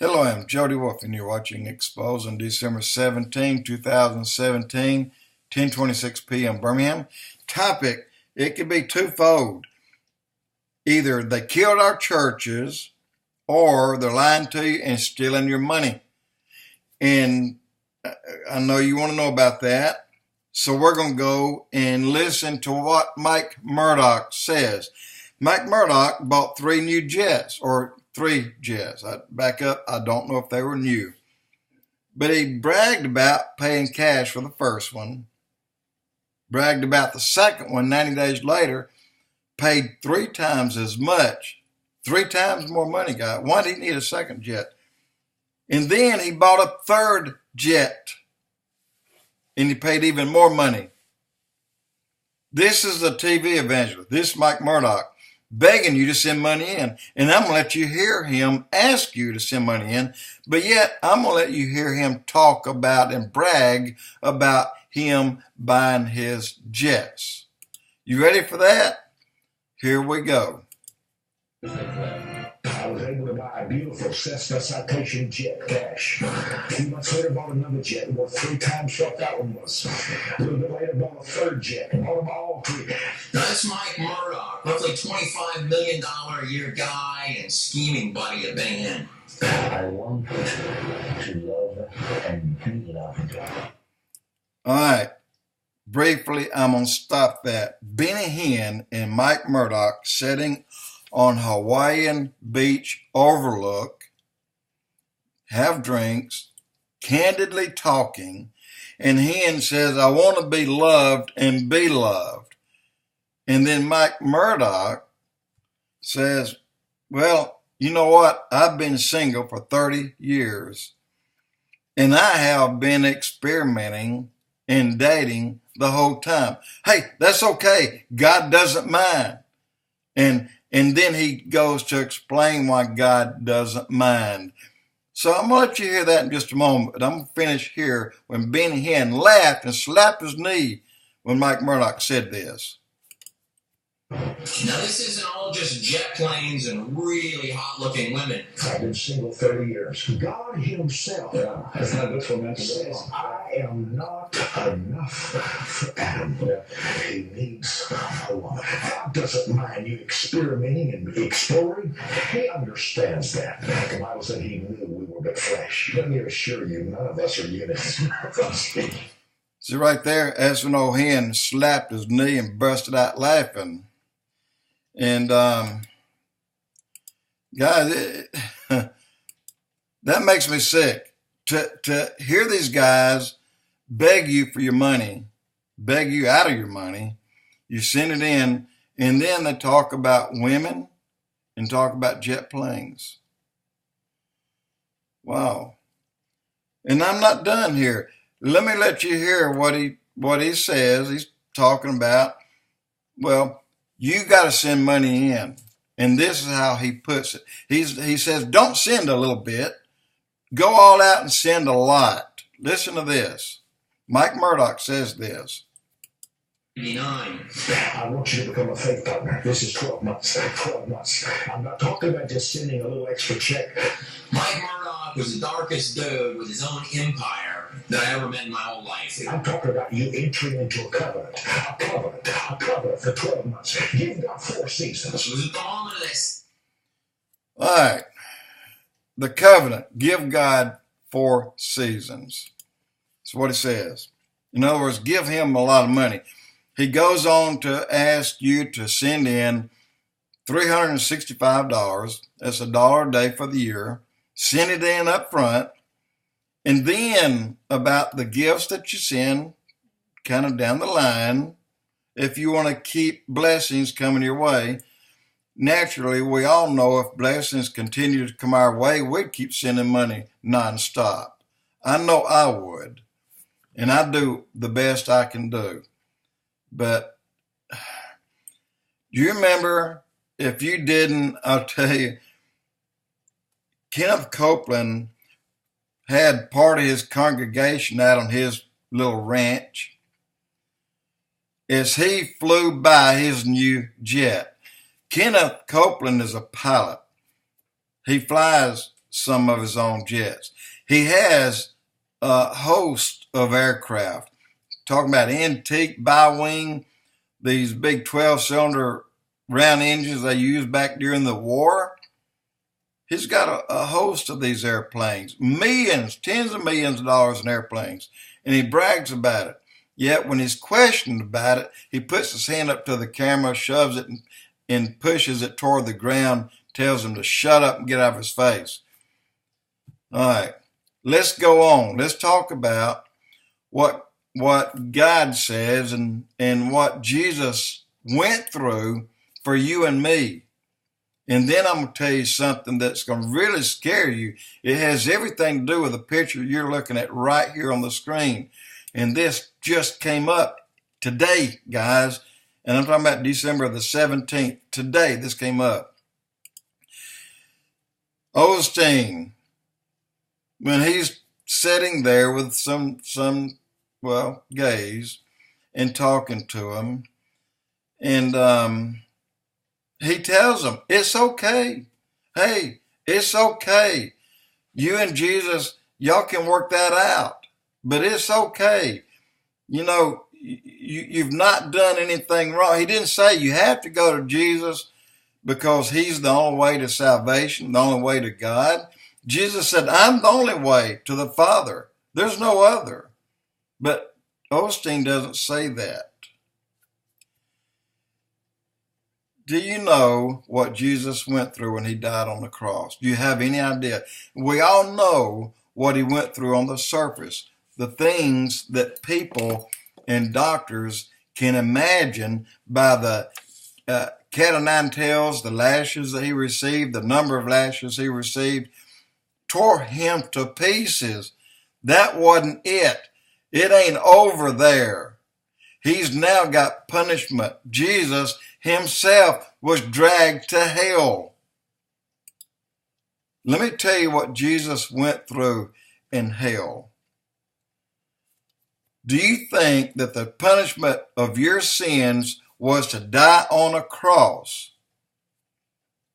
Hello, I'm Jody Wolf, and you're watching Expoz on December 17, 2017, 10:26 p.m. Birmingham. Topic, it could be twofold. Either they killed our churches, or they're lying to you and stealing your money. And I know you want to know about that. So we're going to go and listen to what Mike Murdoch says. Mike Murdoch bought three new jets, or three jets. I back up, I don't know if they were new. But he bragged about paying cash for the first one, bragged about the second one 90 days later, paid three times as much, three times more money got. Why did he need a second jet? And then he bought a third jet, and he paid even more money. This is the TV evangelist. This is Mike Murdoch begging you to send money in. And I'm going to let you hear him ask you to send money in. But yet, I'm going to let you hear him talk about and brag about him buying his jets. You ready for that? Here we go. I was able to buy a beautiful Cessna Citation jet cash. A few months later, bought another jet worth three times what that one was. A little bit later, bought a third jet. Bought them all three. That's Mike Murdoch, roughly $25 million a year guy and scheming buddy of Ben. I want to love and be loved. All right. Briefly, I'm going to stop that. Benny Hinn and Mike Murdoch sitting on Hawaiian beach overlook, have drinks, candidly talking, and Hinn says, I want to be loved and be loved. And then Mike Murdoch says, well, you know what? I've been single for 30 years, and I have been experimenting and dating the whole time. Hey, that's okay. God doesn't mind. And then he goes to explain why God doesn't mind. So I'm going to let you hear that in just a moment. But I'm going to finish here when Benny Hinn laughed and slapped his knee when Mike Murdoch said this. Now, this isn't all just jet planes and really hot-looking women. I've been single 30 years. God himself That's not good for mental says, I am not enough for Adam. He needs a woman. God doesn't mind you experimenting and exploring. He understands that. The Bible said he knew we were but flesh. Let me assure you, none of us are units. See right there, S&O Hinn slapped his knee and busted out laughing. And guys, that makes me sick to hear these guys beg you for your money, beg you out of your money. You send it in, and then they talk about women and talk about jet planes. Wow. And I'm not done here. Let me let you hear what he says. He's talking about, well, you got to send money in. And this is how he puts it. He says, don't send a little bit. Go all out and send a lot. Listen to this. Mike Murdoch says this. 89. I want you to become a faith partner. This is 12 months. 12 months. I'm not talking about just sending a little extra check. Mike Murdoch was the darkest dude with his own empire that I ever met in my whole life. I'm talking about you entering into a covenant for 12 months. Give God 4 seasons. It was at the moment of this. All right. The covenant. Give God 4 seasons. That's what he says. In other words, give him a lot of money. He goes on to ask you to send in $365. That's $1 a day for the year. Send it in up front. And then about the gifts that you send, kind of down the line, if you want to keep blessings coming your way. Naturally, we all know if blessings continue to come our way, we'd keep sending money nonstop. I know I would. And I do the best I can do. But do you remember, if you didn't, I'll tell you, Kenneth Copeland had part of his congregation out on his little ranch as he flew by his new jet. Kenneth Copeland is a pilot. He flies some of his own jets. He has a host of aircraft. Talking about antique bi-wing, these big 12-cylinder round engines they used back during the war. He's got a host of these airplanes, millions, tens of millions of dollars in airplanes, and he brags about it. Yet when he's questioned about it, he puts his hand up to the camera, shoves it, and pushes it toward the ground, tells him to shut up and get out of his face. All right, let's go on. Let's talk about what God says and what Jesus went through for you and me. And then I'm going to tell you something that's going to really scare you. It has everything to do with the picture you're looking at right here on the screen. And this just came up today, guys. And I'm talking about December the 17th. Today, this came up. Osteen, when he's sitting there with some gays and talking to them, and he tells them, it's okay. Hey, it's okay. You and Jesus, y'all can work that out, but it's okay. You know, you've not done anything wrong. He didn't say you have to go to Jesus because he's the only way to salvation, the only way to God. Jesus said, I'm the only way to the Father. There's no other. But Osteen doesn't say that. Do you know what Jesus went through when he died on the cross? Do you have any idea? We all know what he went through on the surface, the things that people and doctors can imagine by the cat o' nine tails, the lashes that he received, the number of lashes he received, tore him to pieces. That wasn't it. It ain't over there. He's now got punishment. Jesus himself was dragged to hell. Let me tell you what Jesus went through in hell. Do you think that the punishment of your sins was to die on a cross?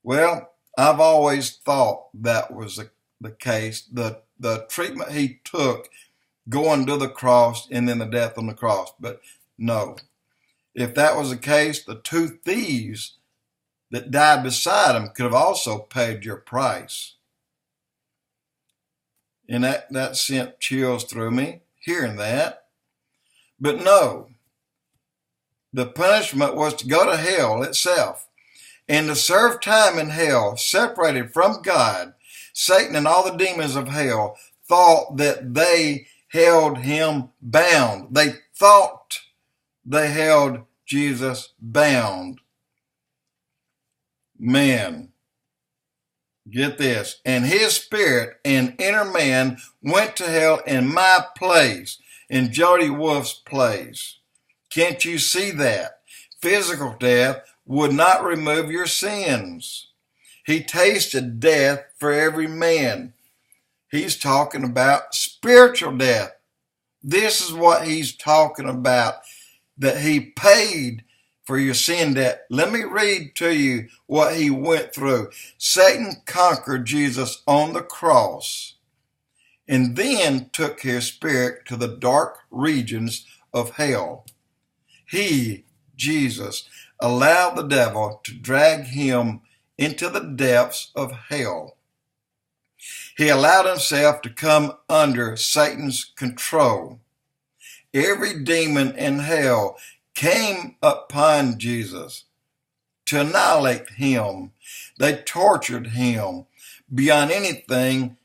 Well, I've always thought that was the case. The treatment he took going to the cross and then the death on the cross. But no. If that was the case, the two thieves that died beside him could have also paid your price. And that sent chills through me, hearing that. But no, the punishment was to go to hell itself and to serve time in hell, separated from God. Satan and all the demons of hell thought that they held him bound. They thought they held Jesus bound. Man, get this. And his spirit and inner man went to hell in my place, in Jody Wolf's place. Can't you see that? Physical death would not remove your sins. He tasted death for every man. He's talking about spiritual death. This is what he's talking about, that he paid for your sin debt. Let me read to you what he went through. Satan conquered Jesus on the cross and then took his spirit to the dark regions of hell. He, Jesus, allowed the devil to drag him into the depths of hell. He allowed himself to come under Satan's control. Every demon in hell came upon Jesus to annihilate him. They tortured him beyond anything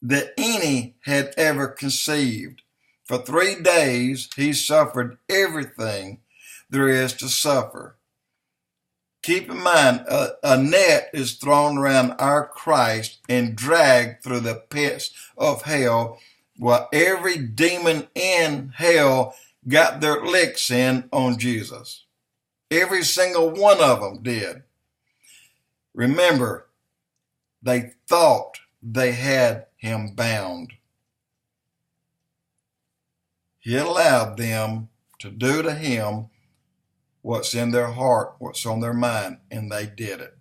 that any had ever conceived. For 3 days, he suffered everything there is to suffer. Keep in mind, a net is thrown around our Christ and dragged through the pits of hell, while every demon in hell got their licks in on Jesus. Every single one of them did. Remember, they thought they had him bound. He allowed them to do to him what's in their heart, what's on their mind, and they did it.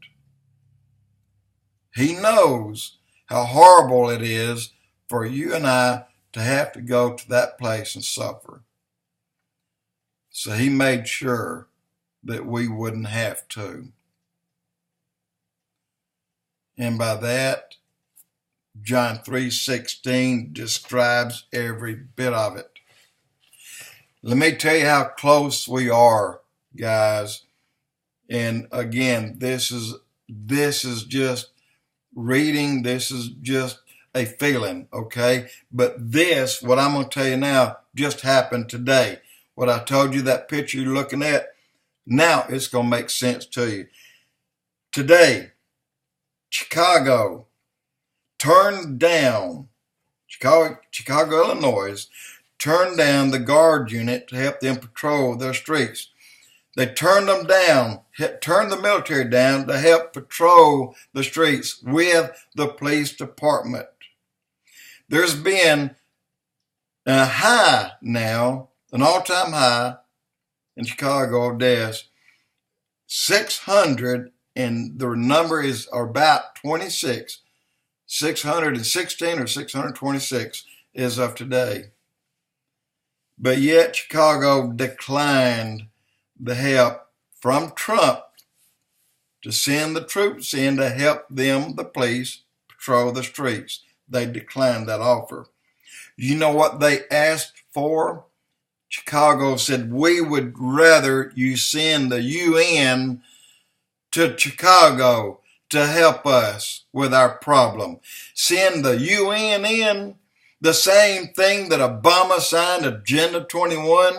He knows how horrible it is for you and I to have to go to that place and suffer. So he made sure that we wouldn't have to. And by that, John 3:16 describes every bit of it. Let me tell you how close we are, guys. And again, this is just reading. This is just a feeling, okay? But this, what I'm going to tell you now, just happened today. What I told you, that picture you're looking at, now it's going to make sense to you. Today, Chicago turned down, Chicago, Illinois, turned down the guard unit to help them patrol their streets. They turned them down, turned the military down to help patrol the streets with the police department. There's been a high now, an all-time high in Chicago of deaths, 600, and the number is about 26, 616 or 626 as of today. But yet Chicago declined the help from Trump to send the troops in to help them, the police, patrol the streets. They declined that offer. You know what they asked for? Chicago said, we would rather you send the UN to Chicago to help us with our problem. Send the UN in, the same thing that Obama signed Agenda 21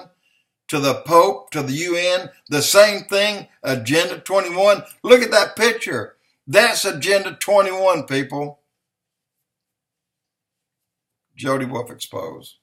to the Pope, to the UN, the same thing, Agenda 21. Look at that picture. That's Agenda 21, people. Jody Wolf Expoz.